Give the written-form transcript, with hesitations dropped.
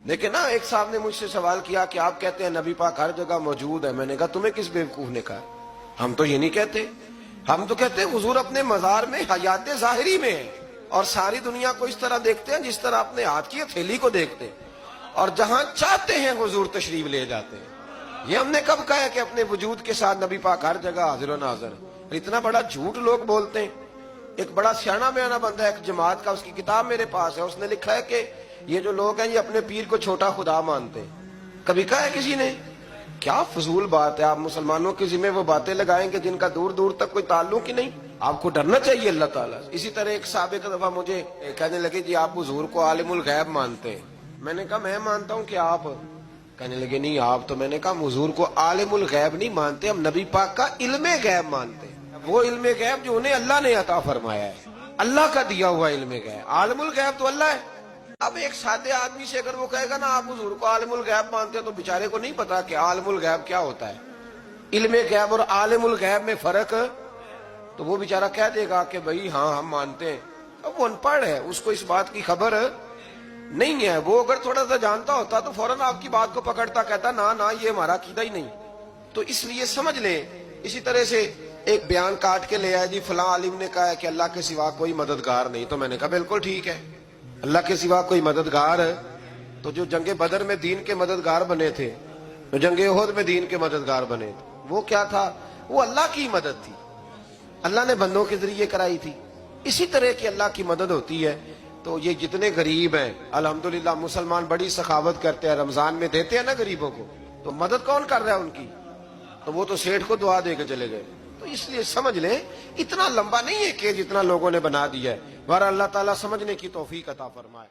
لیکن نا ایک صاحب نے مجھ سے سوال کیا کہ آپ کہتے ہیں نبی پاک ہر جگہ موجود ہے. میں نے کہا تمہیں کس بیوقوف نے کہا؟ ہم تو یہ نہیں کہتے. ہم تو کہتے ہیں حضور اپنے مزار میں حیات ظاہری میں ہے اور ساری دنیا کو اس طرح دیکھتے ہیں جس طرح اپنے ہاتھ کی ہتھیلی کو دیکھتے ہیں, اور جہاں چاہتے ہیں حضور تشریف لے جاتے ہیں. یہ ہم نے کب کہا ہے کہ اپنے وجود کے ساتھ نبی پاک ہر جگہ حاضر و ناظر ہے؟ اتنا بڑا جھوٹ لوگ بولتے ہیں. ایک بڑا سیاںا بیانہ بندہ ہے ایک جماعت کا, اس کی کتاب میرے پاس ہے, اس نے لکھا ہے کہ یہ جو لوگ ہیں یہ اپنے پیر کو چھوٹا خدا مانتے ہیں. کبھی کہا ہے کسی نے؟ کیا فضول بات ہے. آپ مسلمانوں کے ذمہ وہ باتیں لگائیں گے جن کا دور دور تک کوئی تعلق ہی نہیں. آپ کو ڈرنا چاہیے اللہ تعالیٰ سے. اسی طرح ایک سابق دفعہ مجھے کہنے لگے جی آپ حضور کو عالم الغیب مانتے ہیں. میں نے کہا میں مانتا ہوں کہ آپ؟ کہنے لگے نہیں آپ. تو میں نے کہا حضور کو عالم الغیب نہیں مانتے, ہم نبی پاک کا علم غیب مانتے ہیں. وہ علم غیب جو انہیں اللہ نے عطا فرمایا ہے, اللہ کا دیا ہوا علم غیب. عالم الغیب تو اللہ ہے. اب ایک سادے آدمی سے اگر وہ کہے گا نا آپ حضور کو عالم الغیب مانتے ہیں, تو بیچارے کو نہیں پتا کہ عالم الغیب کیا ہوتا ہے, علم غیب اور عالم الغیب میں فرق. تو وہ بیچارہ کہہ دے گا کہ بھئی ہاں ہم مانتے ہیں. اب وہ ان پڑھ ہے, اس کو اس بات کی خبر نہیں ہے. وہ اگر تھوڑا سا جانتا ہوتا تو فوراً آپ کی بات کو پکڑتا, کہتا نا یہ ہمارا عقیدہ ہی نہیں. تو اس لیے سمجھ لیں. اسی طرح سے ایک بیان کاٹ کے لے آیا جی فلاں عالم نے کہا ہے کہ اللہ کے سوا کوئی مددگار نہیں. تو میں نے کہا بالکل ٹھیک ہے, اللہ کے سوا کوئی مددگار ہے. تو جو جنگ بدر میں دین کے مددگار بنے تھے, جو جنگ احد میں دین کے مددگار بنے تھے, وہ کیا تھا؟ وہ اللہ کی مدد تھی, اللہ نے بندوں کے ذریعے کرائی تھی. اسی طرح کی اللہ کی مدد ہوتی ہے. تو یہ جتنے غریب ہیں الحمدللہ مسلمان بڑی سخاوت کرتے ہیں, رمضان میں دیتے ہیں نا غریبوں کو, تو مدد کون کر رہا ہے ان کی؟ تو وہ تو سیٹھ کو دعا دے کے چلے گئے. تو اس لیے سمجھ لیں اتنا لمبا نہیں ہے کہ جتنا لوگوں نے بنا دیا ہے. بہرحال اللہ تعالیٰ سمجھنے کی توفیق عطا فرمائے.